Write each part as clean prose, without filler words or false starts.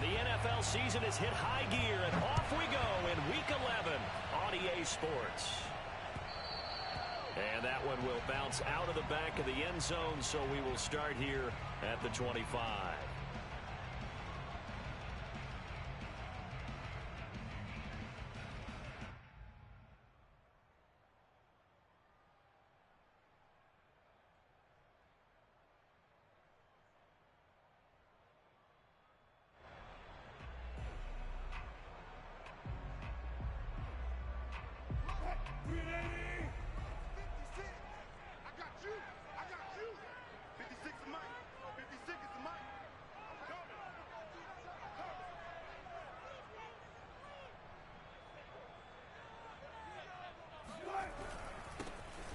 The NFL season has hit high gear, and off we go in Week 11 on EA Sports. And that one will bounce out of the back of the end zone, so we will start here at the 25.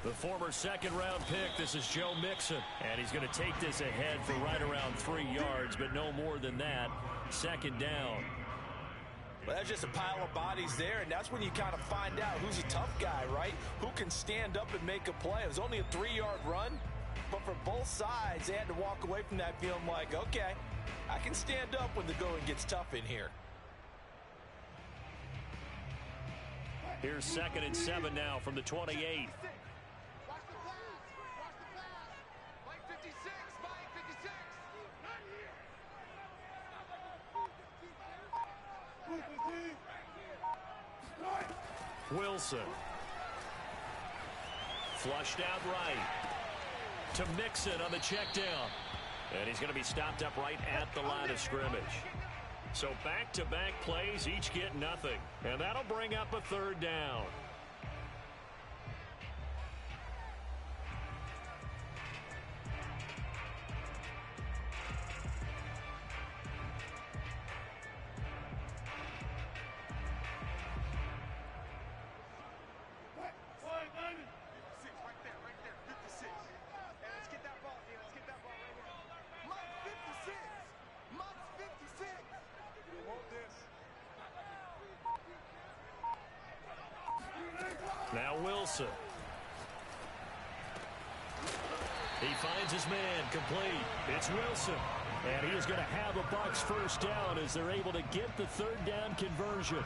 The former second-round pick, this is Joe Mixon. And he's going to take this ahead for right around 3 yards, but no more than that. Second down. Well, that's just a pile of bodies there, and that's when you kind of find out who's a tough guy, right? Who can stand up and make a play. It was only a 3-yard run, but for both sides, they had to walk away from that feeling like, okay, I can stand up when the going gets tough in here. Here's 2nd and 7 now from the 28. Wilson. Flushed out right. To Mixon on the check down. And he's going to be stopped up right at the line of scrimmage. So back-to-back plays, each get nothing. And that'll bring up a 3rd down. Now Wilson. He finds his man complete. It's Wilson. And he is going to have a Bucs first down as they're able to get the 3rd down conversion.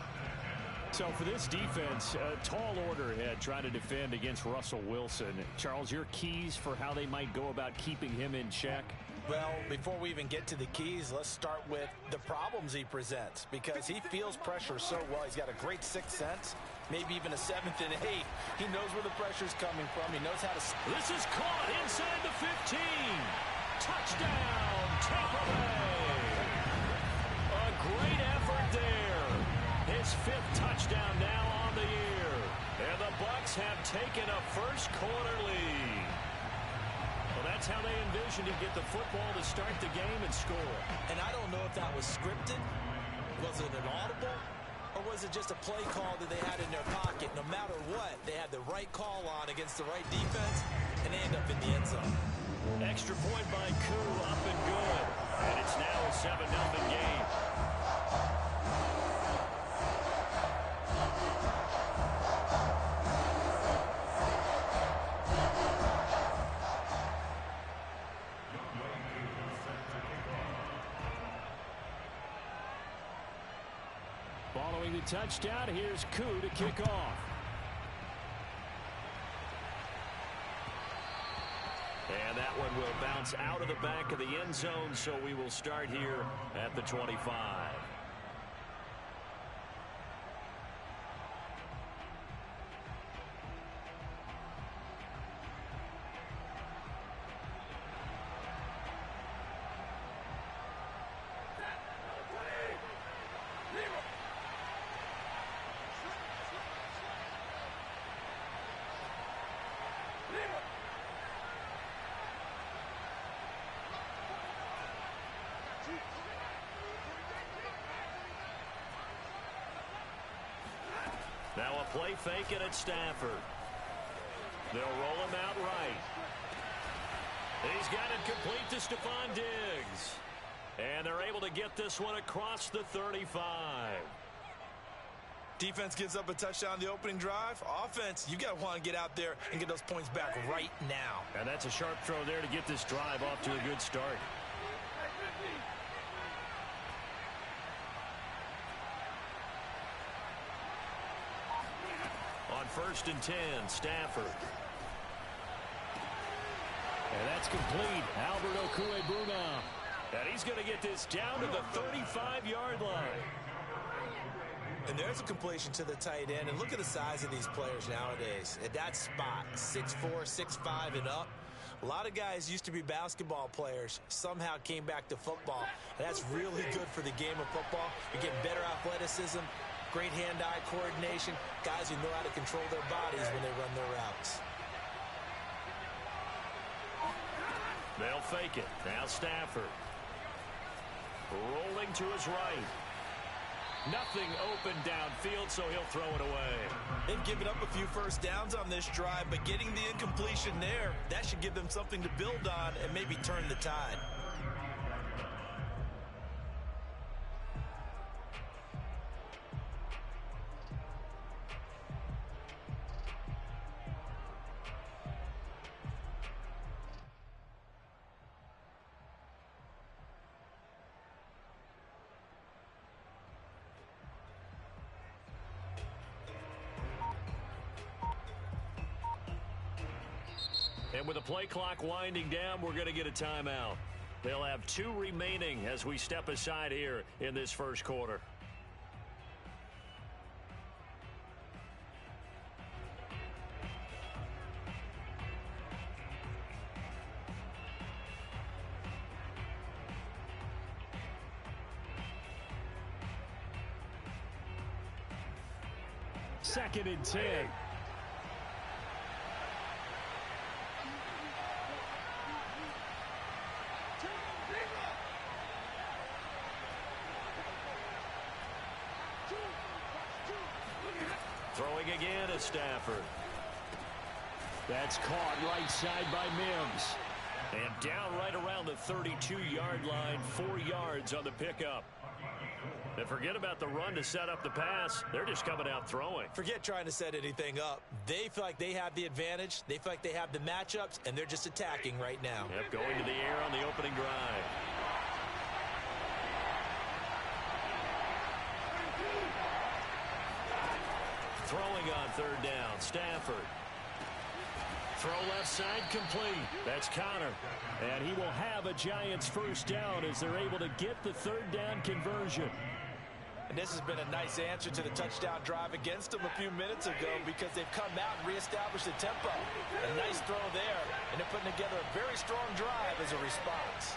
So for this defense, a tall order ahead trying to defend against Russell Wilson. Charles, your keys for how they might go about keeping him in check? Well, before we even get to the keys, let's start with the problems he presents, because he feels pressure so well. He's got a great sixth sense, maybe even a 7th and 8th. He knows where the pressure's coming from. He knows how to... This is caught inside the 15. Touchdown, Tampa Bay. A great effort there. His 5th touchdown now on the year. And the Bucs have taken a first-quarter lead. Well, that's how they envisioned he'd get the football to start the game and score. And I don't know if that was scripted. Was it an audible? Or was it just a play call that they had in their pocket? No matter what, they had the right call on against the right defense, and they end up in the end zone. Extra point by Koo, up and good. And it's now a 7-0 game. Following the touchdown, here's Koo to kick off. And that one will bounce out of the back of the end zone, so we will start here at the 25. Now a play fake it at Stafford. They'll roll him out right. He's got it complete to Stephon Diggs. And they're able to get this one across the 35. Defense gives up a touchdown on the opening drive. Offense, you got to want to get out there and get those points back right now. And that's a sharp throw there to get this drive off to a good start. first and 10, Stafford. And that's complete. Albert Okwuegbunam. And he's going to get this down to the 35-yard line. And there's a completion to the tight end. And look at the size of these players nowadays. At that spot, 6'4", 6'5", and up. A lot of guys used to be basketball players, somehow came back to football. And that's really good for the game of football. You're getting better athleticism, great hand-eye coordination, guys who know how to control their bodies when they run their routes. They'll fake it. Now Stafford. Rolling to his right. Nothing open downfield, so he'll throw it away. They've given up a few first downs on this drive, but getting the incompletion there, that should give them something to build on and maybe turn the tide. And with the play clock winding down, we're going to get a timeout. They'll have 2 remaining as we step aside here in this first quarter. Second and 10. Throwing again is Stafford. That's caught right side by Mims. And down right around the 32-yard line, 4 yards on the pickup. And forget about the run to set up the pass. They're just coming out throwing. Forget trying to set anything up. They feel like they have the advantage. They feel like they have the matchups, and they're just attacking right now. Yep, going to the air on the opening drive. Throwing on third down, Stafford. Throw left side complete. That's Connor. And he will have a Giants first down as they're able to get the third down conversion. And this has been a nice answer to the touchdown drive against them a few minutes ago because they've come out and reestablished the tempo. A nice throw there, and they're putting together a very strong drive as a response.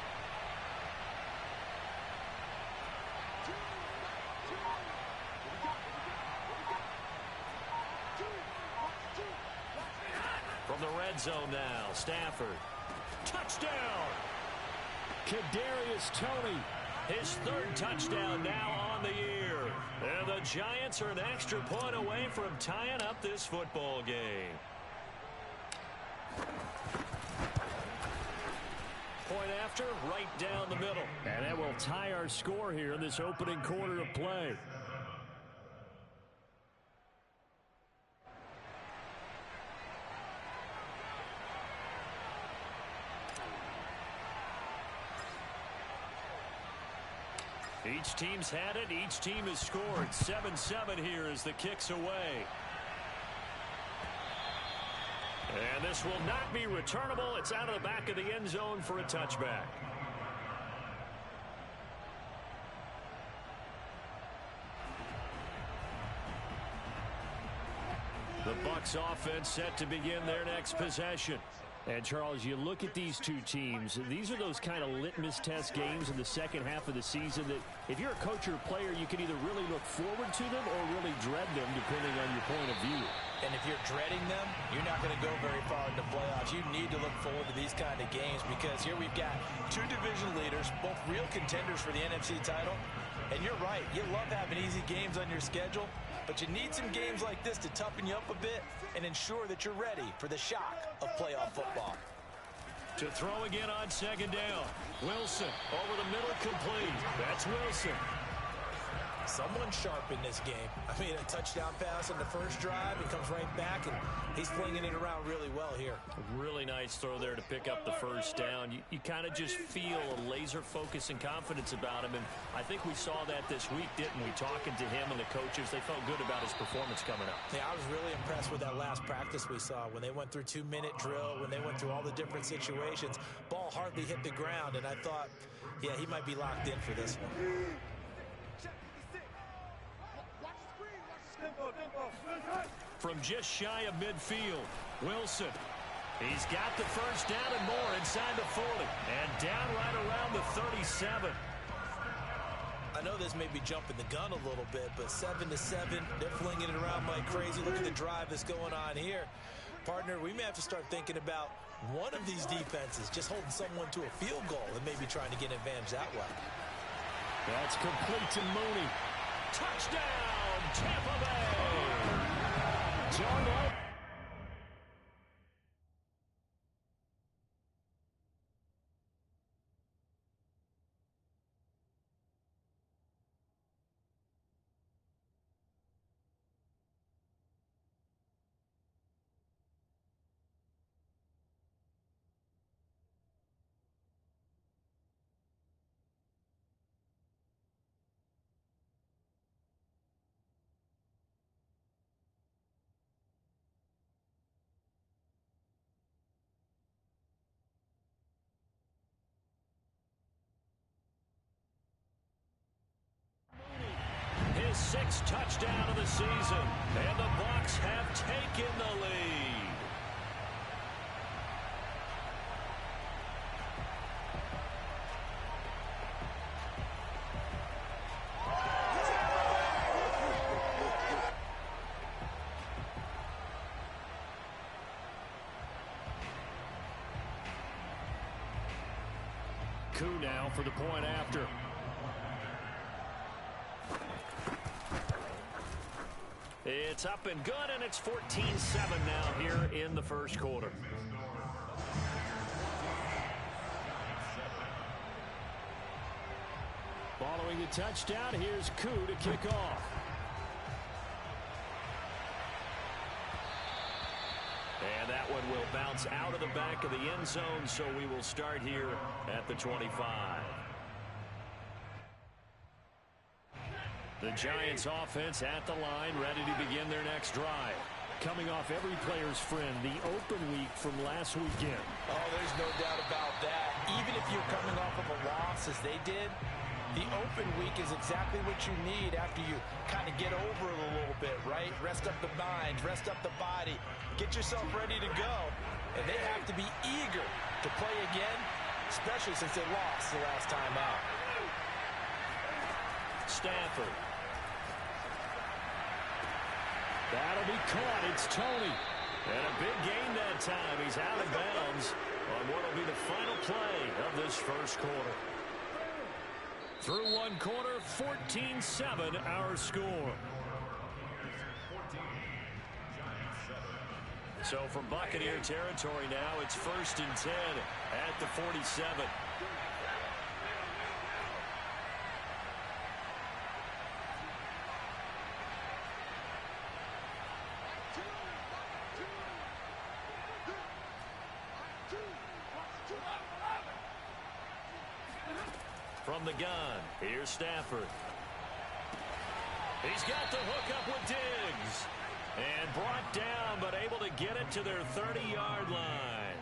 From the red zone now, Stafford. Touchdown! Kadarius Toney, his third touchdown now on the year. And the Giants are an extra point away from tying up this football game. Point after, right down the middle. And that will tie our score here in this opening quarter of play. Each team's had it. Each team has scored. 7-7 here as the kick's away. And this will not be returnable. It's out of the back of the end zone for a touchback. The Bucs offense set to begin their next possession. And, Charles, you look at these two teams, these are those kind of litmus test games in the second half of the season that if you're a coach or a player, you can either really look forward to them or really dread them, depending on your point of view. And if you're dreading them, you're not going to go very far in the playoffs. You need to look forward to these kind of games because here we've got 2 division leaders, both real contenders for the NFC title. And you're right, you love having easy games on your schedule, but you need some games like this to toughen you up a bit and ensure that you're ready for the shock of playoff football. To throw again on second down. Wilson over the middle, complete. That's Wilson. Someone sharp in this game. I mean, a touchdown pass on the first drive. He comes right back, and he's flinging it around really well here. Really nice throw there to pick up the first down. You kind of just feel a laser focus and confidence about him, and I think we saw that this week, didn't we? Talking to him and the coaches, they felt good about his performance coming up. Yeah, I was really impressed with that last practice we saw when they went through 2-minute drill, when they went through all the different situations. Ball hardly hit the ground, and I thought, yeah, he might be locked in for this one. From just shy of midfield, Wilson. He's got the first down and more inside the 40. And down right around the 37. I know this may be jumping the gun a little bit, but 7-7, they're flinging it around like crazy. Look at the drive that's going on here. Partner, we may have to start thinking about one of these defenses just holding someone to a field goal and maybe trying to get an advantage that way. That's complete to Mooney. Touchdown, Tampa Bay. John White. His sixth touchdown of the season, and the Bucs have taken the lead. Koo now for the point after. It's up and good, and it's 14-7 now here in the first quarter. Following the touchdown, here's Koo to kick off. And that one will bounce out of the back of the end zone, so we will start here at the 25. The Giants offense at the line, ready to begin their next drive. Coming off every player's friend, the open week from last weekend. Oh, there's no doubt about that. Even if you're coming off of a loss as they did, the open week is exactly what you need after you kind of get over it a little bit, right? Rest up the mind, rest up the body, get yourself ready to go. And they have to be eager to play again, especially since they lost the last time out. Stafford. That'll be caught. It's Tony. And a big gain that time. He's out of bounds on what will be the final play of this first quarter. Through one quarter, 14-7 our score. So from Buccaneer territory now, it's 1st and 10 at the 47. From the gun, here's Stafford. He's got the hook up with Diggs. And brought down, but able to get it to their 30-yard line.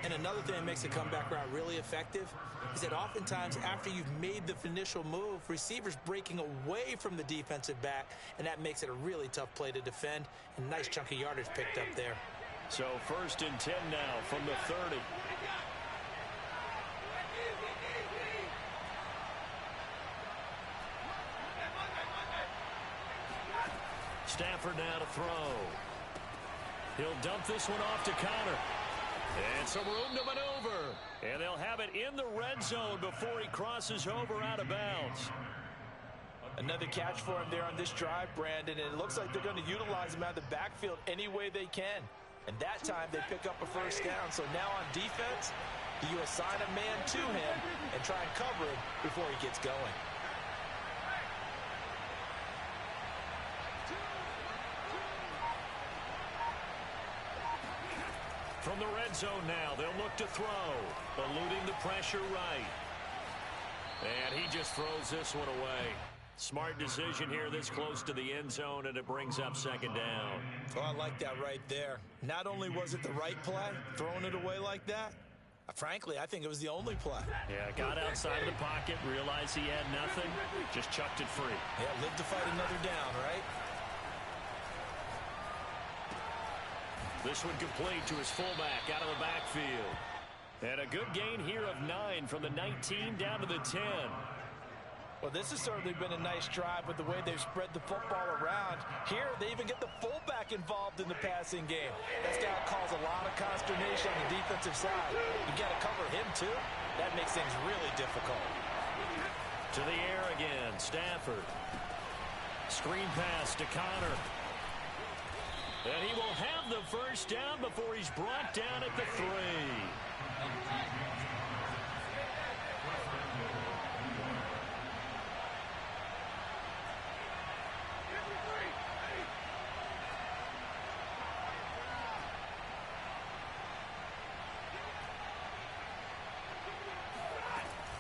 And another thing that makes the comeback route really effective is that oftentimes after you've made the initial move, receivers breaking away from the defensive back, and that makes it a really tough play to defend. And nice chunk of yardage picked up there. So 1st and 10 now from the 30. Stafford now to throw. He'll dump this one off to Connor. And some room to maneuver. And they'll have it in the red zone before he crosses over out of bounds. Another catch for him there on this drive, Brandon. And it looks like they're going to utilize him out of the backfield any way they can. And that time they pick up a first down. So now on defense, you assign a man to him and try and cover him before he gets going. From the red zone now, they'll look to throw, eluding the pressure right. And he just throws this one away. Smart decision here this close to the end zone, and it brings up second down. Oh, I like that right there. Not only was it the right play, throwing it away like that, frankly, I think it was the only play. Yeah, got outside of the pocket, realized he had nothing, just chucked it free. Yeah, live to fight another down, right? This one complete to his fullback out of the backfield. And a good gain here of 9 from the 19 down to the 10. Well, this has certainly been a nice drive with the way they've spread the football around. Here, they even get the fullback involved in the passing game. That's got to cause a lot of consternation on the defensive side. You got to cover him, too. That makes things really difficult. To the air again, Stafford. Screen pass to Connor. And he will have the first down before he's brought down at the 3.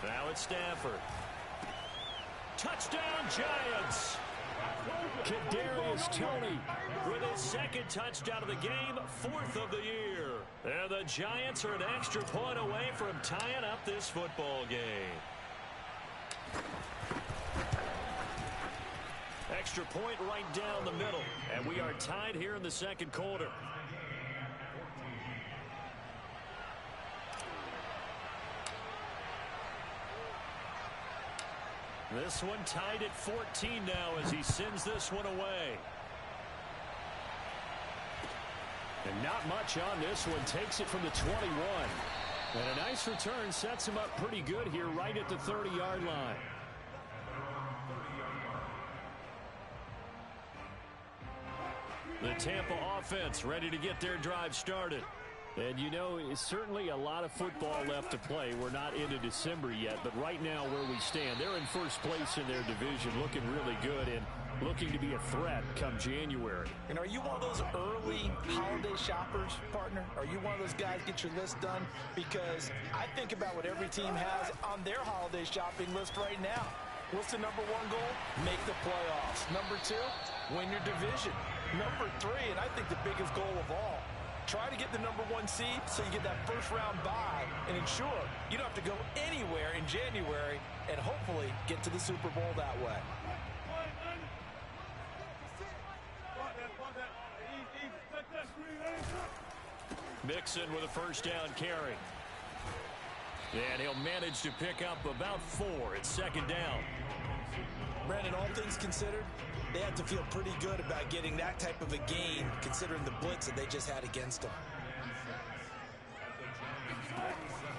Now it's Stafford. Touchdown, Giants! Kadarius Toney with his second touchdown of the game, 4th of the year. And the Giants are an extra point away from tying up this football game. Extra point right down the middle, and we are tied here in the second quarter. This one tied at 14 now as he sends this one away. And not much on this one. Takes it from the 21. And a nice return sets him up pretty good here right at the 30-yard line. The Tampa offense ready to get their drive started. And, you know, it's certainly a lot of football left to play. We're not into December yet, but right now where we stand, they're in first place in their division, looking really good and looking to be a threat come January. And are you one of those early holiday shoppers, partner? Are you one of those guys get your list done? Because I think about what every team has on their holiday shopping list right now. What's the number 1 goal? Make the playoffs. Number 2, win your division. Number 3, and I think the biggest goal of all, try to get the number 1 seed so you get that first-round bye and ensure you don't have to go anywhere in January and hopefully get to the Super Bowl that way. Mixon with a first down carry. And he'll manage to pick up about 4. It's second down. Brandon, all things considered, they had to feel pretty good about getting that type of a gain considering the blitz that they just had against them.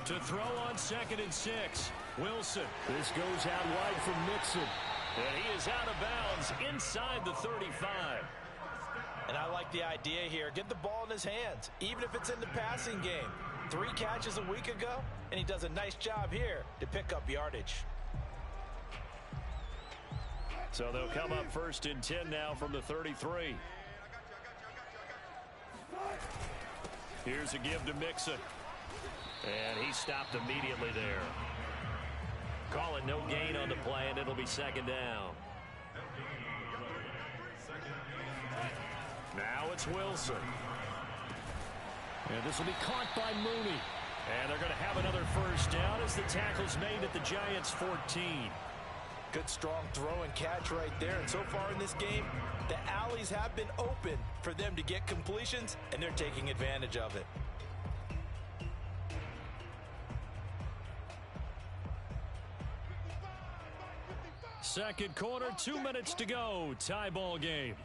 To throw on 2nd and 6. Wilson. This goes out wide from Mixon. And he is out of bounds inside the 35. And I like the idea here. Get the ball in his hands, even if it's in the passing game. 3 catches a week ago, and he does a nice job here to pick up yardage. So they'll come up 1st and 10 now from the 33. Here's a give to Mixon. And he stopped immediately there. Call it no gain on the play, and it'll be second down. Now it's Wilson. And this will be caught by Mooney. And they're going to have another first down as the tackle's made at the Giants' 14. Good strong throw and catch right there. And so far in this game, the alleys have been open for them to get completions, and they're taking advantage of it. Second quarter, 2 minutes to go. Tie ball game.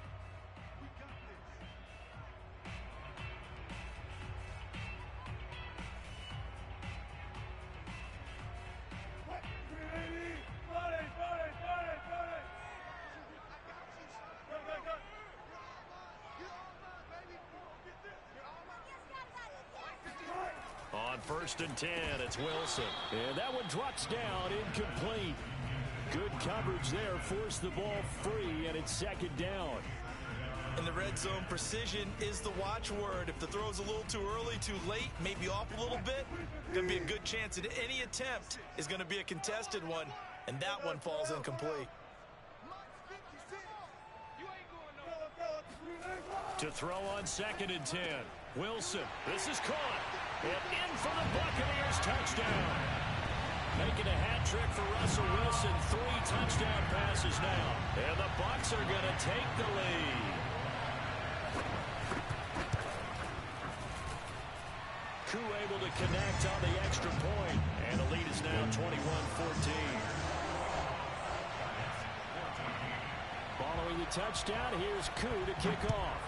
On 1st and 10, it's Wilson. And that one drops down, incomplete. Good coverage there, forced the ball free, and it's second down. In the red zone, precision is the watchword. If the throw's a little too early, too late, maybe off a little bit, going to be a good chance that any attempt is going to be a contested one, and that one falls incomplete. To throw on 2nd and 10. Wilson, this is caught. And in for the Buccaneers touchdown. Making a hat trick for Russell Wilson. 3 touchdown passes now. And the Bucs are going to take the lead. Koo able to connect on the extra point. And the lead is now 21-14. Following the touchdown, here's Koo to kick off.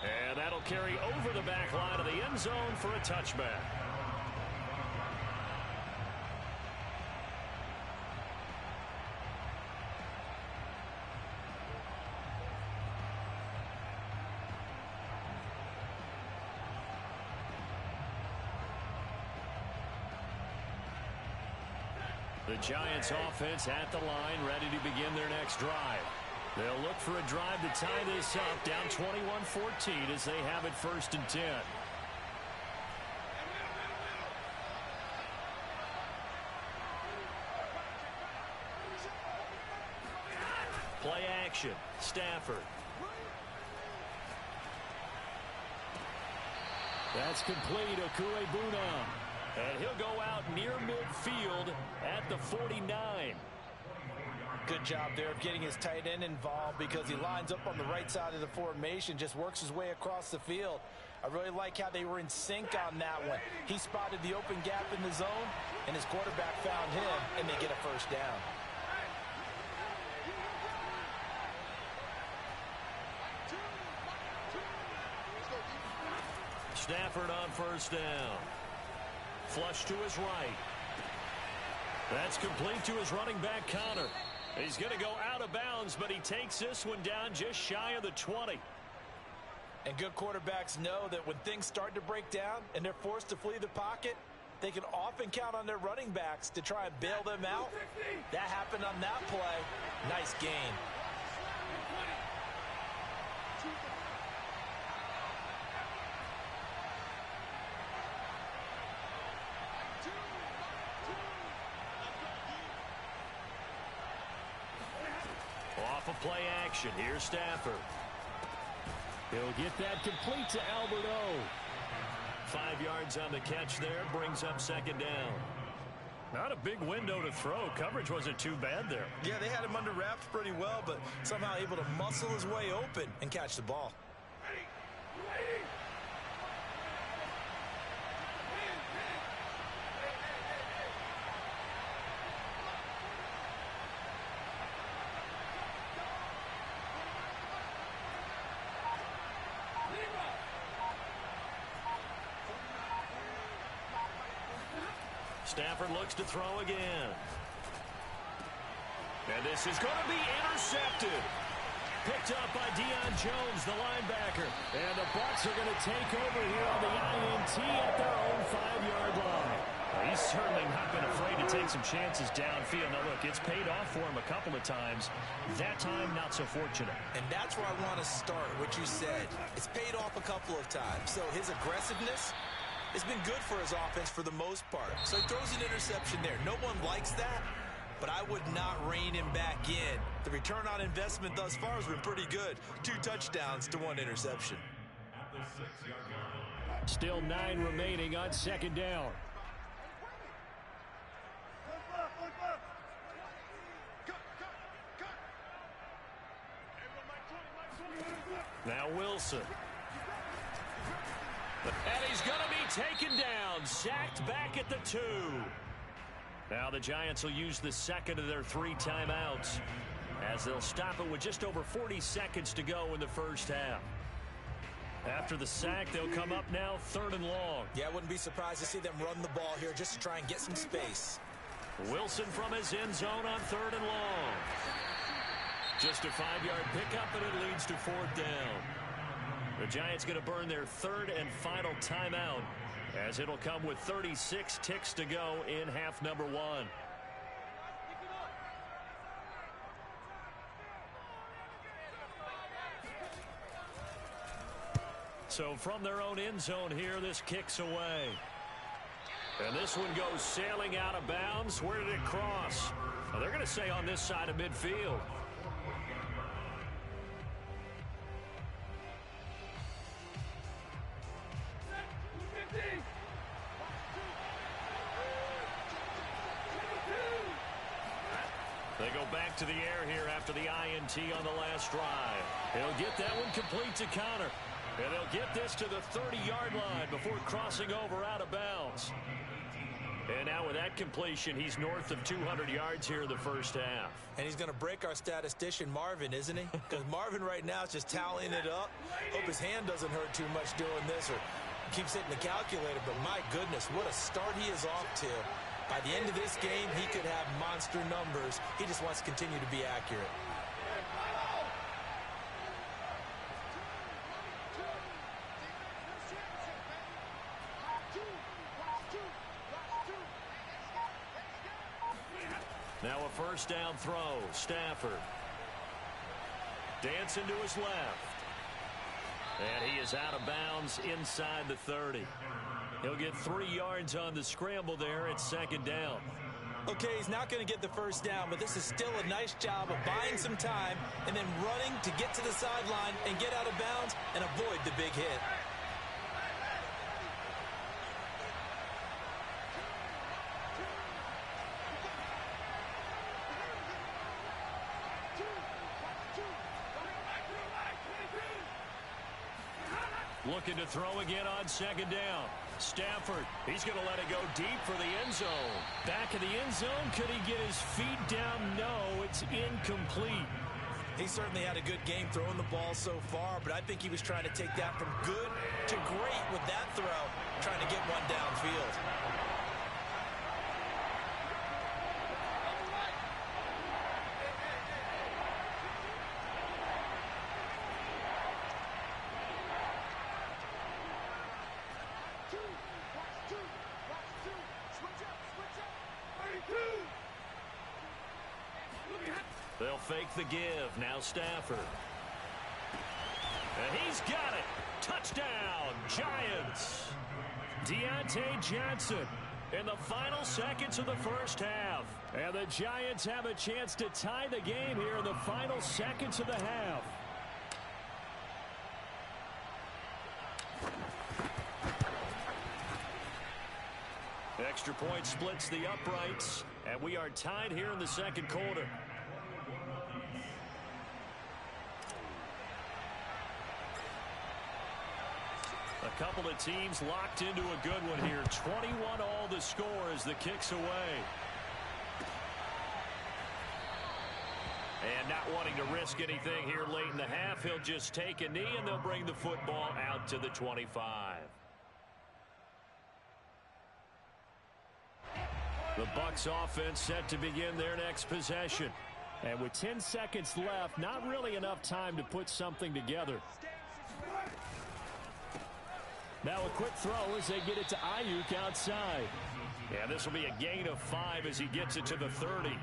And that'll carry over the back line of the end zone for a touchback. The Giants offense at the line, ready to begin their next drive. They'll look for a drive to tie this up, down 21-14 as they have it 1st and 10. Play action, Stafford. That's complete, Okuegbuna. And he'll go out near midfield at the 49. Good job there of getting his tight end involved because he lines up on the right side of the formation, just works his way across the field. I really like how they were in sync on that one. He spotted the open gap in the zone, and his quarterback found him, and they get a 1st down. Stafford on 1st down. Flush to his right. That's complete to his running back, Connor. He's going to go out of bounds, but he takes this one down just shy of the 20. And good quarterbacks know that when things start to break down and they're forced to flee the pocket, they can often count on their running backs to try and bail them out. That happened on that play. Nice gain. Off of play action, here's Stafford. He'll get that complete to Albert O. 5 yards on the catch there, brings up 2nd down. Not a big window to throw. Coverage wasn't too bad there. Yeah, they had him under wraps pretty well, but somehow able to muscle his way open and catch the ball. Stafford looks to throw again. And this is going to be intercepted. Picked up by Deion Jones, the linebacker. And the Bucs are going to take over here on the INT at their own 5-yard line. Well, he's certainly not been afraid to take some chances downfield. Now, look, it's paid off for him a couple of times. That time, not so fortunate. And that's where I want to start, what you said. It's paid off a couple of times. So his aggressiveness has been good for his offense for the most part. So he throws an interception there. No one likes that, but I would not rein him back in. The return on investment thus far has been pretty good. 2 touchdowns to 1 interception. Still 9 remaining on 2nd down. Now Wilson. And he's going to be taken down, sacked back at the 2. Now the Giants will use the 2nd of their 3 timeouts as they'll stop it with just over 40 seconds to go in the 1st half. After the sack, they'll come up now 3rd and long. Yeah, I wouldn't be surprised to see them run the ball here just to try and get some space. Wilson from his end zone on 3rd and long. Just a 5-yard pickup, and it leads to 4th down. The Giants going to burn their 3rd and final timeout as it'll come with 36 ticks to go in half number 1. So from their own end zone here, this kicks away. And this one goes sailing out of bounds. Where did it cross? Well, they're going to say on this side of midfield. They go back to the air here after the INT on the last drive. He'll get that one complete to Connor. And they'll get this to the 30-yard line before crossing over out of bounds. And now with that completion, he's north of 200 yards here in the first half. And he's going to break our statistician Marvin, isn't he? Because Marvin right now is just tallying it up. Hope his hand doesn't hurt too much doing this or keeps hitting the calculator. But my goodness, what a start he is off to. By the end of this game, he could have monster numbers. He just wants to continue to be accurate. Now a first down throw. Stafford. Dancing to his left. And he is out of bounds inside the 30. He'll get 3 yards on the scramble there at second down. Okay, he's not going to get the first down, but this is still a nice job of buying some time and then running to get to the sideline and get out of bounds and avoid the big hit. Looking to throw again on second down. Stafford, he's going to let it go deep for the end zone. Back of the end zone, could he get his feet down? No, it's incomplete. He certainly had a good game throwing the ball so far, but I think he was trying to take that from good to great with that throw, trying to get one downfield. They'll fake the give. Now Stafford. And he's got it. Touchdown, Giants. Deontay Johnson in the final seconds of the first half. And the Giants have a chance to tie the game here in the final seconds of the half. Extra point splits the uprights, and we are tied here in the second quarter. A couple of teams locked into a good one here. 21 all the score as the kick's away. And not wanting to risk anything here late in the half, he'll just take a knee and they'll bring the football out to the 25. The Bucs offense set to begin their next possession. And with 10 seconds left, not really enough time to put something together. Now a quick throw as they get it to Ayuk outside. And this will be a gain of 5 as he gets it to the 30.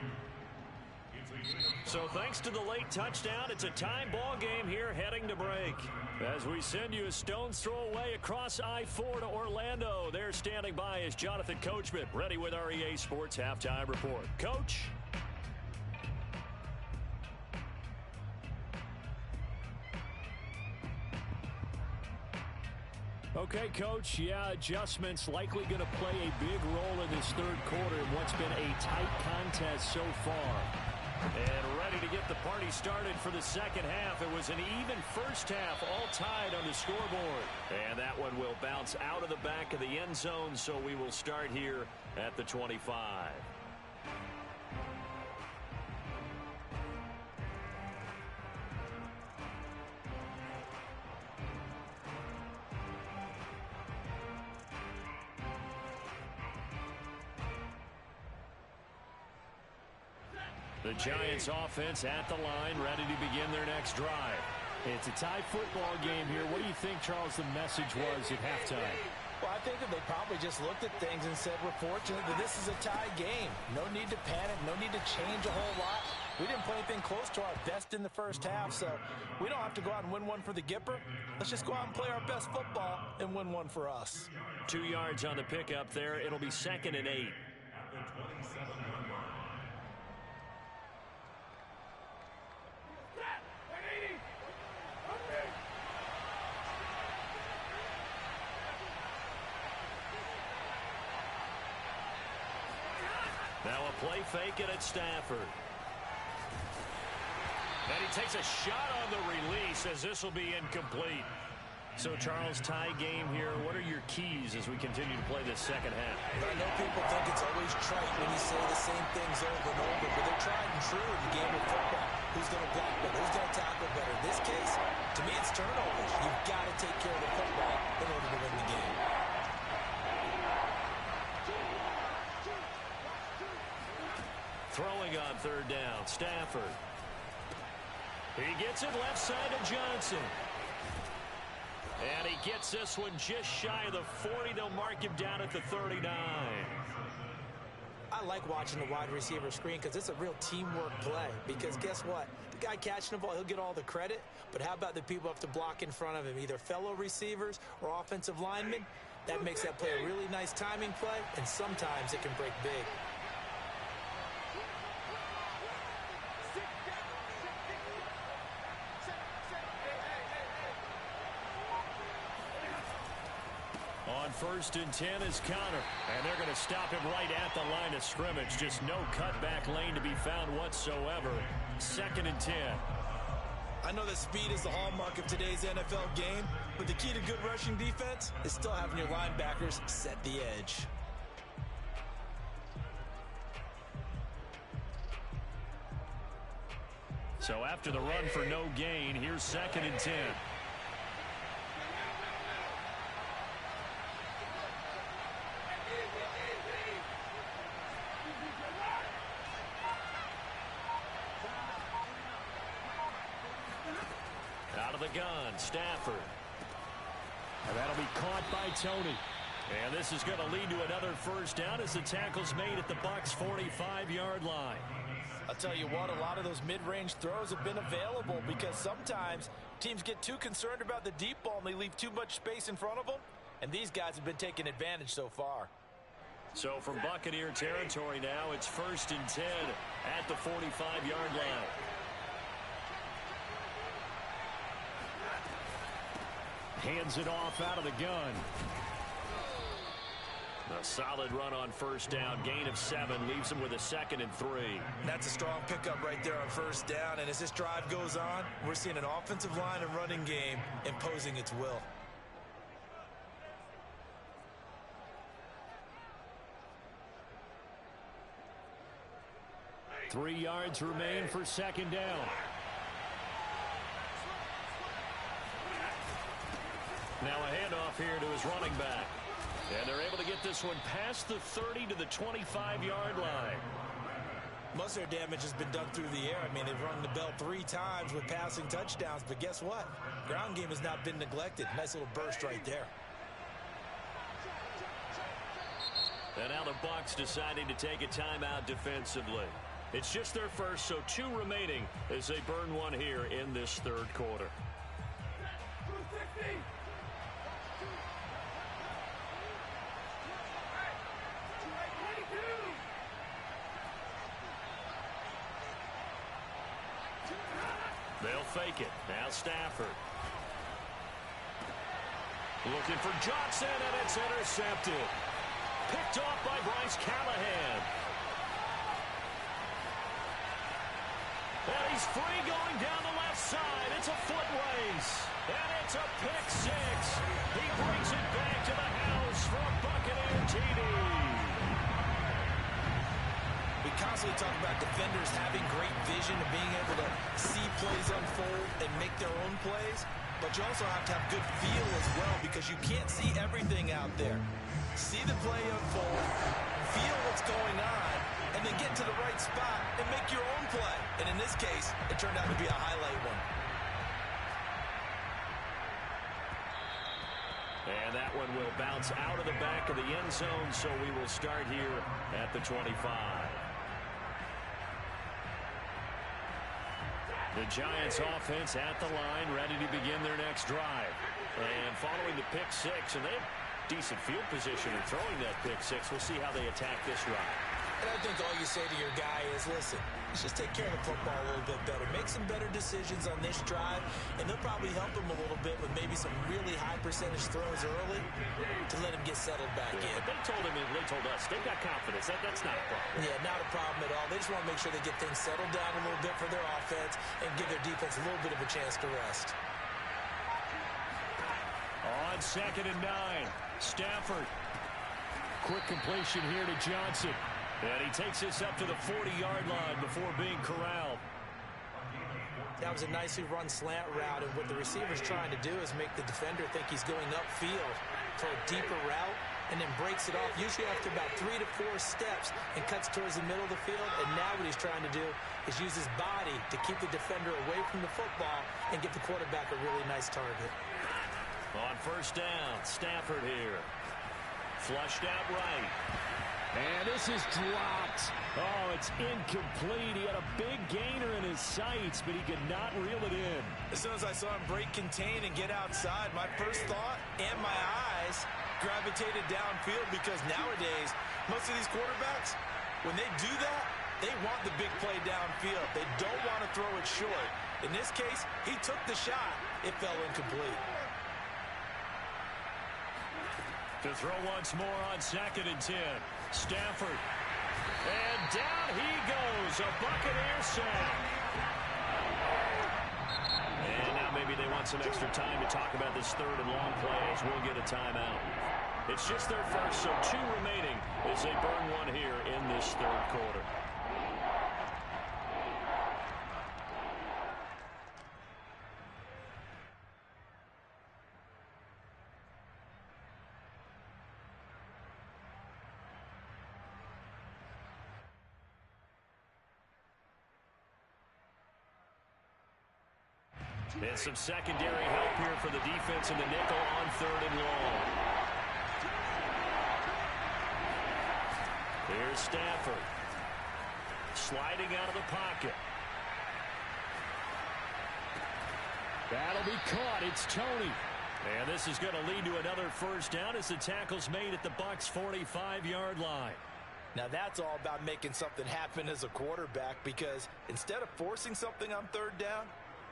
So thanks to the late touchdown, it's a tie ball game here heading to break. As we send you a stone's throw away across I-4 to Orlando. There standing by is Jonathan Coachman, ready with our EA Sports Halftime Report. Coach. Okay, Coach, yeah, adjustments likely going to play a big role in this third quarter in what's been a tight contest so far. And ready to get the party started for the second half. It was an even first half, all tied on the scoreboard. And that one will bounce out of the back of the end zone, so we will start here at the 25. The Giants offense at the line, ready to begin their next drive. It's a tie football game here. What do you think, Charles, the message was at halftime? Well, I think that they probably just looked at things and said, we're fortunate that this is a tie game. No need to panic, no need to change a whole lot. We didn't play anything close to our best in the first half, so we don't have to go out and win one for the Gipper. Let's just go out and play our best football and win one for us. 2 yards on the pickup there. It'll be 2nd and 8. Now a play fake it at Stafford. And he takes a shot on the release as this will be incomplete. So, Charles, tie game here. What are your keys as we continue to play this second half? I know people think it's always trite when you say the same things over and over, but they're tried and true in the game of football. Who's going to block better? Who's going to tackle better? In this case, to me, it's turnovers. You've got to take care of the football in order to win the game. Throwing on 3rd down, Stafford. He gets it left side to Johnson. And he gets this one just shy of the 40. They'll mark him down at the 39. I like watching the wide receiver screen because it's a real teamwork play. Because guess what? The guy catching the ball, he'll get all the credit. But how about the people who have to block in front of him, either fellow receivers or offensive linemen? That makes that play a really nice timing play, and sometimes it can break big. On 1st and 10 is Connor, and they're going to stop him right at the line of scrimmage. Just no cutback lane to be found whatsoever. 2nd and 10. I know that speed is the hallmark of today's NFL game, but the key to good rushing defense is still having your linebackers set the edge. So after the run for no gain, here's 2nd and 10. Out of the gun, Stafford. And that'll be caught by Tony. And this is going to lead to another 1st down as the tackle's made at the Bucs' 45-yard line. I'll tell you what, a lot of those mid-range throws have been available because sometimes teams get too concerned about the deep ball and they leave too much space in front of them. And these guys have been taking advantage so far. So from Buccaneer territory now, it's 1st and 10 at the 45-yard line. Hands it off out of the gun. A solid run on 1st down. Gain of 7 leaves him with a 2nd and 3. That's a strong pickup right there on 1st down. And as this drive goes on, we're seeing an offensive line and running game imposing its will. Three yards remain for 2nd down. Now a handoff here to his running back. And they're able to get this one past the 30 to the 25-yard line. Most of their damage has been done through the air. I mean, they've rung the bell 3 times with passing touchdowns. But guess what? Ground game has not been neglected. Nice little burst right there. And now the Bucs deciding to take a timeout defensively. It's just their first, so 2 remaining as they burn one here in this 3rd quarter. They'll fake it. Now Stafford. Looking for Johnson, and it's intercepted. Picked off by Bryce Callahan. And he's free going down the left side. It's a foot race. And it's a pick 6. He brings it back to the house for a Buccaneer TD. We constantly talk about defenders having great vision and being able to see plays unfold and make their own plays. But you also have to have good feel as well because you can't see everything out there. See the play unfold, feel what's going on, and then get to the right spot and make your own play. And in this case, it turned out to be a highlight one. And that one will bounce out of the back of the end zone, so we will start here at the 25. The Giants offense at the line, ready to begin their next drive. And following the pick six, and they have decent field position in throwing that pick six. We'll see how they attack this drive. And I think all you say to your guy is, listen, let's just take care of the football a little bit better. Make some better decisions on this drive, and they'll probably help him a little bit with maybe some really high percentage throws early to let him get settled back in. But they told him, and they told us, they've got confidence. That's not a problem. Yeah, not a problem at all. They just want to make sure they get things settled down a little bit for their offense and give their defense a little bit of a chance to rest. On 2nd and 9, Stafford. Quick completion here to Johnson. And he takes this up to the 40-yard line before being corralled. That was a nicely run slant route, and what the receiver's trying to do is make the defender think he's going upfield for a deeper route, and then breaks it off, usually after about 3 to 4 steps, and cuts towards the middle of the field. And now what he's trying to do is use his body to keep the defender away from the football and get the quarterback a really nice target. On 1st down, Stafford here. Flushed out right. And this is dropped. Oh, it's incomplete. He had a big gainer in his sights, but he could not reel it in. As soon as I saw him break contain and get outside, my first thought and my eyes gravitated downfield, because nowadays, most of these quarterbacks, when they do that, they want the big play downfield. They don't want to throw it short. In this case, he took the shot. It fell incomplete. To throw once more on 2nd and 10. Stafford. And down he goes. A Buccaneer sack. And now maybe they want some extra time to talk about this 3rd and long play, as we'll get a timeout. It's just their first, so 2 remaining as they burn one here in this 3rd quarter. And some secondary help here for the defense in the nickel on 3rd and long. Here's Stafford. Sliding out of the pocket. That'll be caught. It's Tony. And this is going to lead to another 1st down as the tackle's made at the Bucs' 45-yard line. Now that's all about making something happen as a quarterback, because instead of forcing something on 3rd down,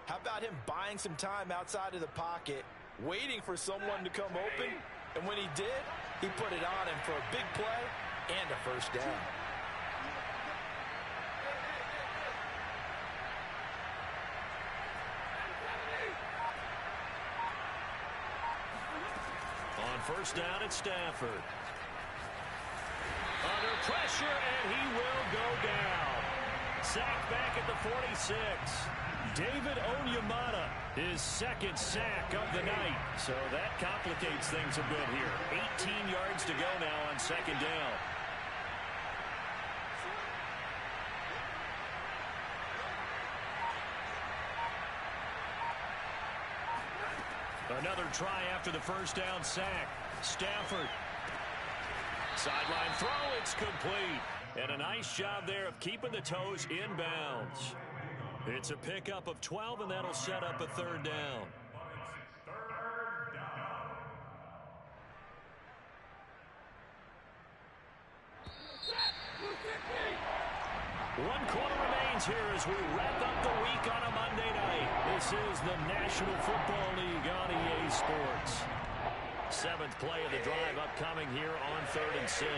how about him buying some time outside of the pocket, waiting for someone to come open, and when he did, he put it on him for a big play and a 1st down. On 1st down, it's Stafford. Under pressure, and he will go down. Sacked back at the 46. David Onyemata, his 2nd sack of the night. So that complicates things a bit here. 18 yards to go now on 2nd down. Another try after the 1st down sack. Stafford. Sideline throw, it's complete. And a nice job there of keeping the toes in bounds. It's a pickup of 12, and that'll set up a 3rd down. One quarter remains here as we wrap up the week on a Monday night. This is the National Football League on EA Sports. 7th play of the drive upcoming here on 3rd and 6.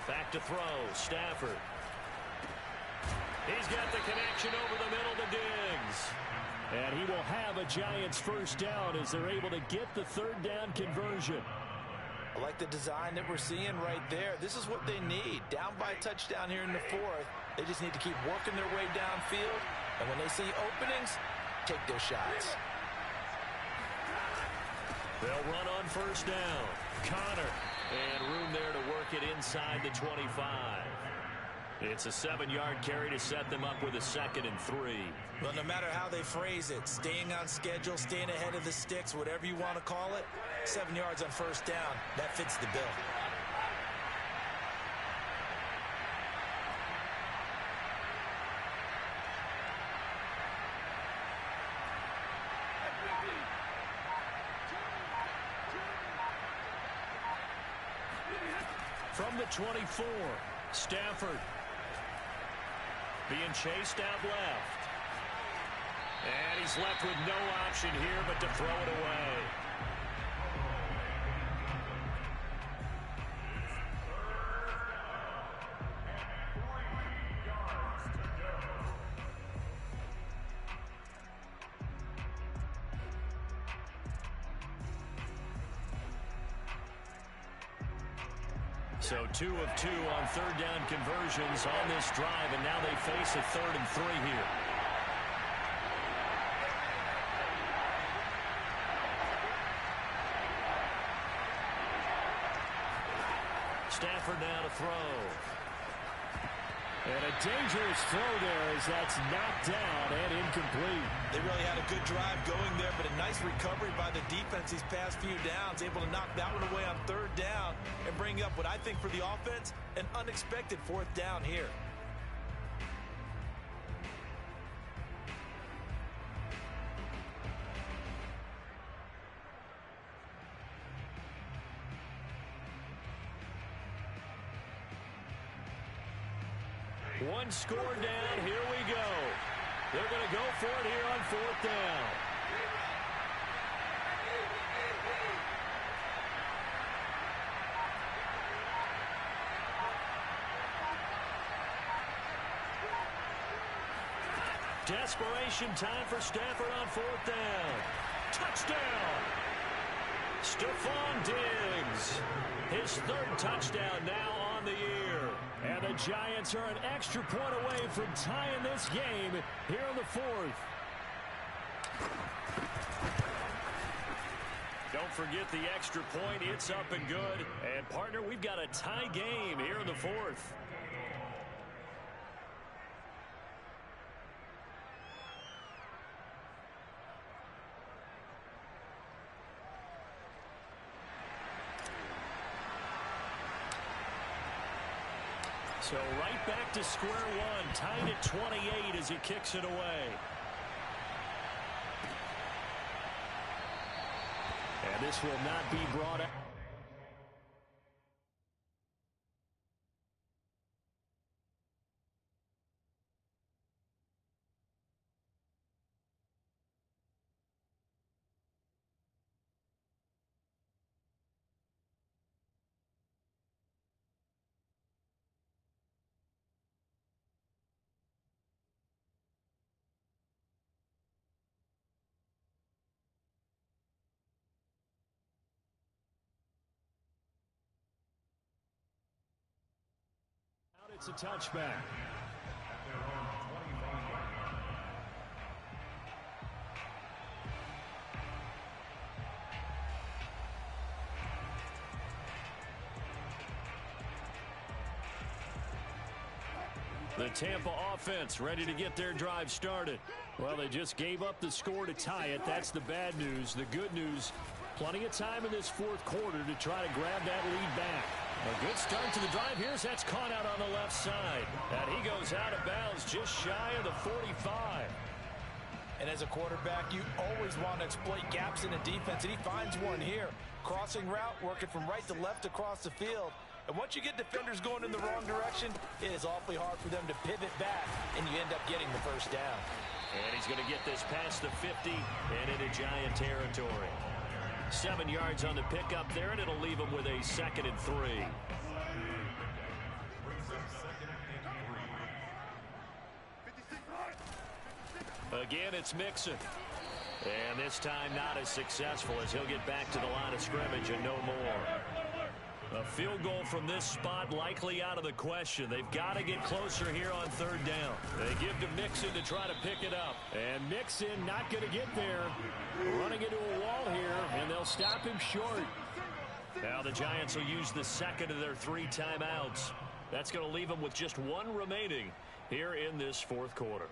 Back to throw, Stafford. He's got the connection over the middle to Diggs. And he will have a Giants 1st down as they're able to get the 3rd down conversion. I like the design that we're seeing right there. This is what they need. Down by a touchdown here in the 4th. They just need to keep working their way downfield. And when they see openings, take their shots. They'll run on 1st down. Connor. And room there to work it inside the 25. It's a 7-yard carry to set them up with a 2nd and 3. Well, no matter how they phrase it, staying on schedule, staying ahead of the sticks, whatever you want to call it, 7 yards on first down, that fits the bill. From the 24, Stafford being chased out left. And he's left with no option here but to throw it away. So 2 of 2 on third down conversions on this drive, and now they face a 3rd and 3 here. Stafford now to throw. And a dangerous throw there as that's knocked down and incomplete. They really had a good drive going there, but a nice recovery by the defense these past few downs, able to knock that one away on third down and bring up what I think for the offense, an unexpected 4th down here. One score down, here we go. They're going to go for it here on 4th down. Desperation time for Stafford on 4th down. Touchdown! Stephon Diggs. His 3rd touchdown now on the year. And the Giants are an extra point away from tying this game here in the 4th. Don't forget the extra point. It's up and good. And, partner, we've got a tie game here in the 4th. So right back to square one, tied at 28 as he kicks it away. And this will not be brought up. It's a touchback. The Tampa offense ready to get their drive started. Well, they just gave up the score to tie it. That's the bad news. The good news, plenty of time in this 4th quarter to try to grab that lead back. A good start to the drive. Here's that's caught out on the left side. And he goes out of bounds just shy of the 45. And as a quarterback, you always want to exploit gaps in the defense, and he finds one here. Crossing route, working from right to left across the field. And once you get defenders going in the wrong direction, it is awfully hard for them to pivot back, and you end up getting the first down. And he's going to get this past the 50 and into Giant territory. 7 yards on the pickup there, and it'll leave him with a 2nd and 3. Again, it's Mixon. And this time not as successful as he'll get back to the line of scrimmage and no more. A field goal from this spot likely out of the question. They've got to get closer here on 3rd down. They give to Mixon to try to pick it up. And Mixon not going to get there. Running into a wall here, and they'll stop him short. Now the Giants will use the 2nd of their 3 timeouts. That's going to leave them with just one remaining here in this fourth quarter.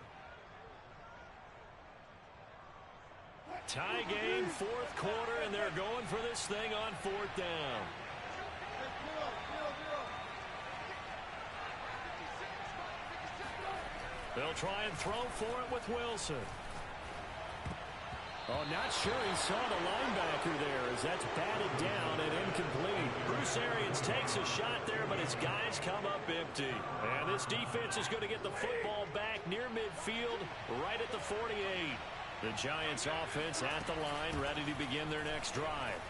Tie game, fourth quarter, and they're going for this thing on fourth down. They'll try and throw for it with Wilson. Oh, not sure he saw the linebacker there as that's batted down and incomplete. Bruce Arians takes a shot there, but his guys come up empty. And this defense is going to get the football back near midfield, right at the 48. The Giants offense at the line, ready to begin their next drive.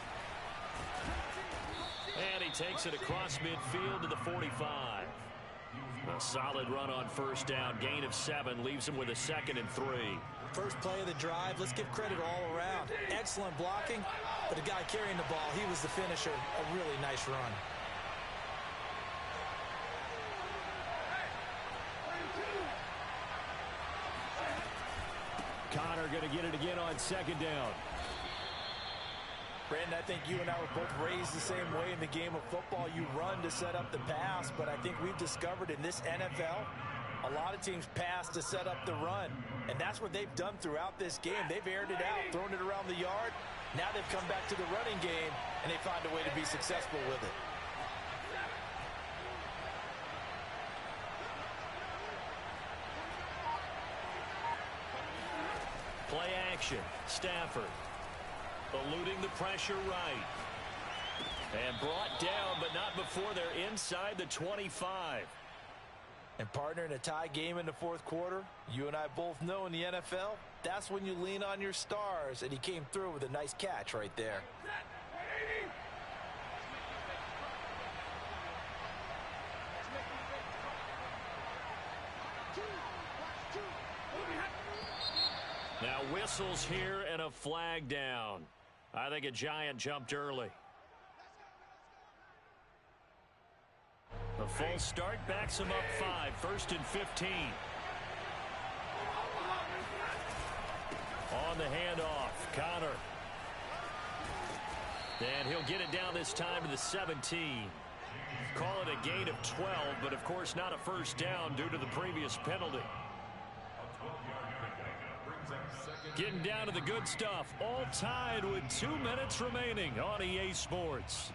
And he takes it across midfield to the 45. A solid run on first down. Gain of 7 leaves him with a 2nd and 3. First play of the drive, let's give credit all around. Excellent blocking, but the guy carrying the ball, he was the finisher. A really nice run. Connor going to get it again on 2nd down. Brandon, I think you and I were both raised the same way in the game of football. You run to set up the pass, but I think we've discovered in this NFL, a lot of teams pass to set up the run, and that's what they've done throughout this game. They've aired it out, thrown it around the yard. Now they've come back to the running game, and they find a way to be successful with it. Play action. Stafford eluding the pressure right. And brought down, but not before they're inside the 25. And partner, in a tie game in the fourth quarter, you and I both know in the NFL, that's when you lean on your stars, and he came through with a nice catch right there. Now whistles here and a flag down. I think a Giant jumped early. A full start backs him up 5. 1st and 15. On the handoff, Connor. And he'll get it down this time to the 17. Call it a gain of 12, but of course not a first down due to the previous penalty. Getting down to the good stuff. All tied with 2 minutes remaining on EA Sports.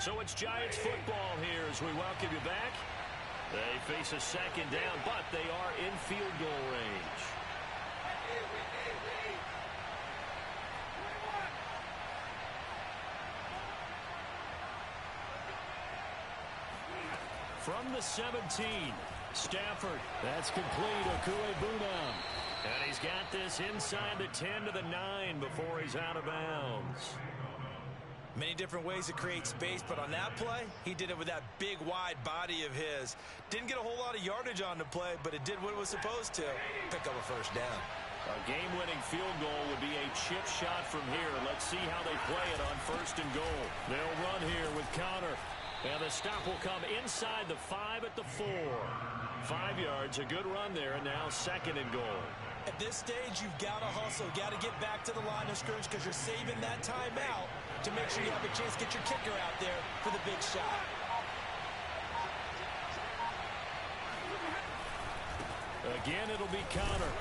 So it's Giants football here as we welcome you back. They face a 2nd down, but they are in field goal range. From the 17, Stafford. That's complete. Okuegbunam. And he's got this inside the 10 to the 9 before he's out of bounds. Many different ways to create space, but on that play, he did it with that big, wide body of his. Didn't get a whole lot of yardage on the play, but it did what it was supposed to. Pick up a first down. A game-winning field goal would be a chip shot from here. Let's see how they play it on 1st and goal. They'll run here with Connor. And the stop will come inside the 5 at the 4. 5 yards, a good run there, and now 2nd and goal. At this stage, you've got to hustle, got to get back to the line of scrimmage because you're saving that timeout to make sure you have a chance to get your kicker out there for the big shot. Again, it'll be Connor.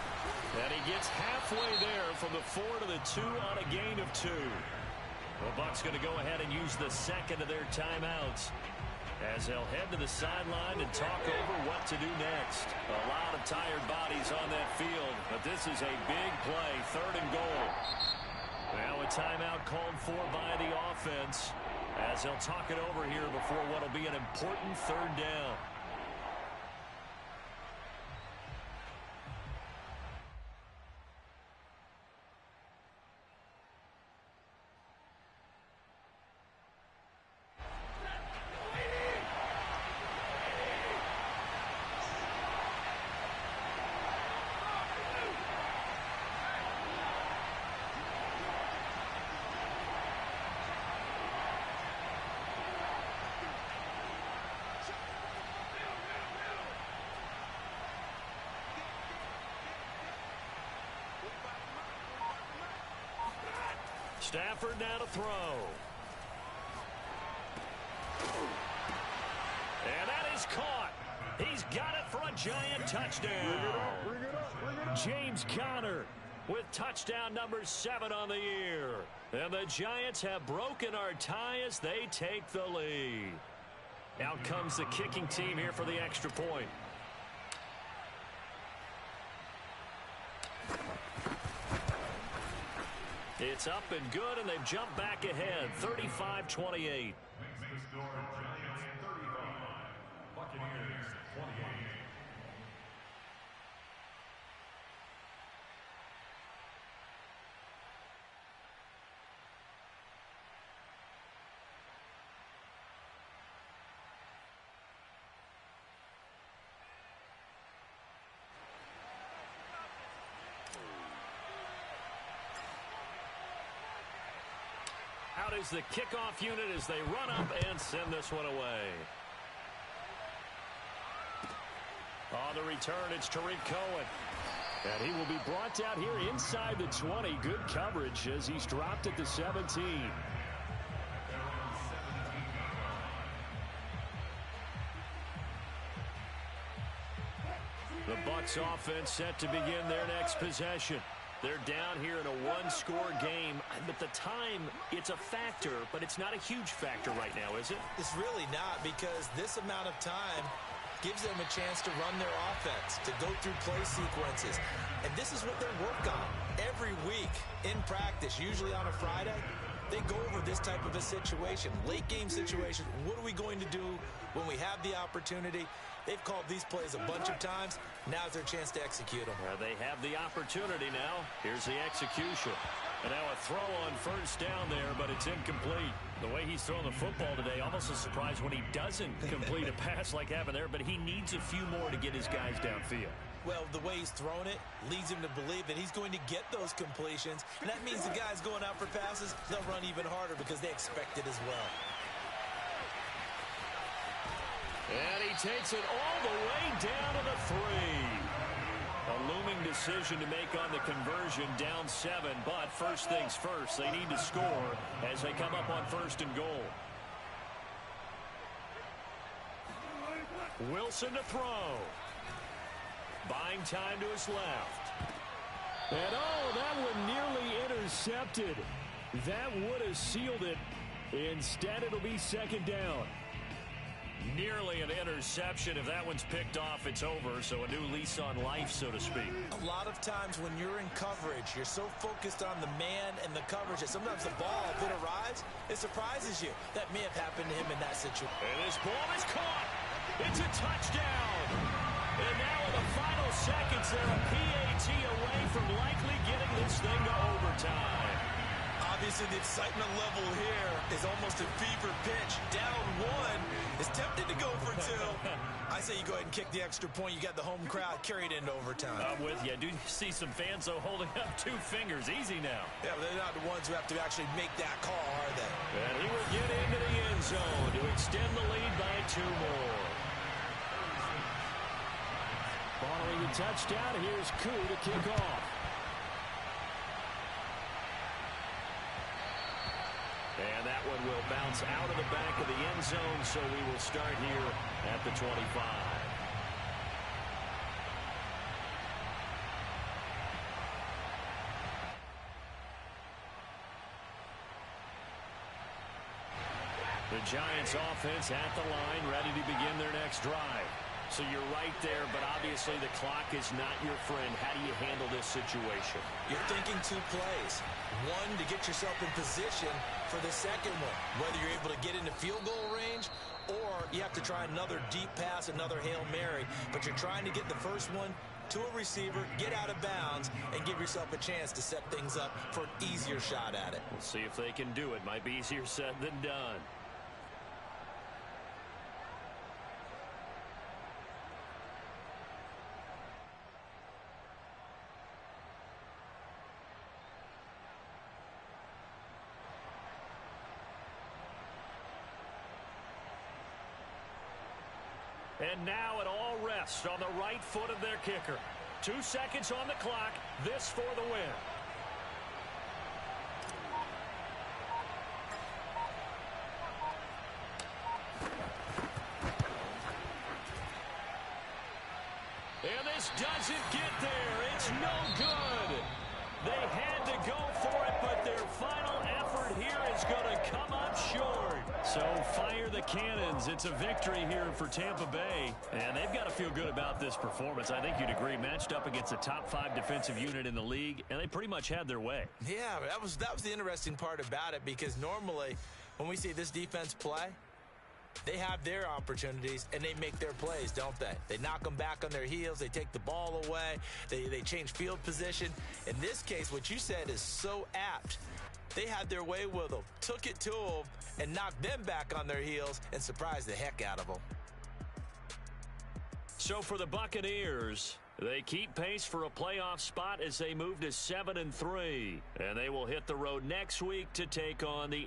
And he gets halfway there from the 4 to the 2 on a gain of 2. The Bucs going to go ahead and use the 2nd of their timeouts as they'll head to the sideline and talk over what to do next. A lot of tired bodies on that field, but this is a big play. 3rd and goal. Now a timeout called for by the offense as they'll talk it over here before what will be an important 3rd down. Stafford now to throw. And that is caught. He's got it for a giant touchdown. James Conner with touchdown number 7 on the year. And the Giants have broken our tie as they take the lead. Out comes the kicking team here for the extra point. It's up and good, and they've jumped back ahead, 35-28. Out is the kickoff unit as they run up and send this one away. On the return, it's Tariq Cohen. And he will be brought down here inside the 20. Good coverage as he's dropped at the 17. The Bucs offense set to begin their next possession. They're down here in a one-score game, but the time, it's a factor, but it's not a huge factor right now, is it? It's really not, because this amount of time gives them a chance to run their offense, to go through play sequences. And this is what they work on every week in practice, usually on a Friday. They go over this type of a situation, late-game situation. What are we going to do when we have the opportunity? They've called these plays a bunch of times. Now's their chance to execute them. They have the opportunity now. Here's the execution. And now a throw on first down there, but it's incomplete. The way he's throwing the football today, almost a surprise when he doesn't complete a pass like happened there, but he needs a few more to get his guys downfield. Well, the way he's thrown it leads him to believe that he's going to get those completions. And that means the guys going out for passes, they'll run even harder because they expect it as well. And he takes it all the way down to the 3. A looming decision to make on the conversion, down 7. But first things first, they need to score as they come up on first and goal. Wilson to throw. Buying time to his left. And oh, that one nearly intercepted. That would have sealed it. Instead, it'll be second down. Nearly an interception. If that one's picked off, it's over. So a new lease on life, so to speak. A lot of times when you're in coverage, you're so focused on the man and the coverage that sometimes the ball, if it arrives, it surprises you. That may have happened to him in that situation. And this ball is caught. It's a touchdown. And now in the final seconds, they're a PAT away from likely getting this thing to overtime. Obviously, the excitement level here is almost a fever pitch. Down 1 is tempted to go for 2. I say you go ahead and kick the extra point. You got the home crowd carried into overtime. I'm with you. I do see some fans, though, holding up 2 fingers. Easy now. Yeah, but they're not the ones who have to actually make that call, are they? And he will get into the end zone to extend the lead by 2 more. Following the touchdown, here's Koo to kick off. And that one will bounce out of the back of the end zone, so we will start here at the 25. The Giants offense at the line, ready to begin their next drive. So you're right there, but obviously the clock is not your friend. How do you handle this situation? You're thinking 2 plays. 1, to get yourself in position for the second one, whether you're able to get into field goal range or you have to try another deep pass, another Hail Mary. But you're trying to get the first one to a receiver, get out of bounds, and give yourself a chance to set things up for an easier shot at it. We'll see if they can do it. Might be easier said than done. And now it all rests on the right foot of their kicker. 2 seconds on the clock. This for the win. And this doesn't get there. It's no good. They had to go for it, but their final effort here is going to come up short. So fire the cannons. It's a victory here for Tampa Bay. And they've got to feel good about this performance. I think you'd agree. Matched up against a top 5 defensive unit in the league, and they pretty much had their way. Yeah, that was the interesting part about it, because normally when we see this defense play, they have their opportunities, and they make their plays, don't they? They knock them back on their heels. They take the ball away. They change field position. In this case, what you said is so apt. They had their way with them, took it to them, and knocked them back on their heels and surprised the heck out of them. So for the Buccaneers, they keep pace for a playoff spot as they move to 7-3. And they will hit the road next week to take on the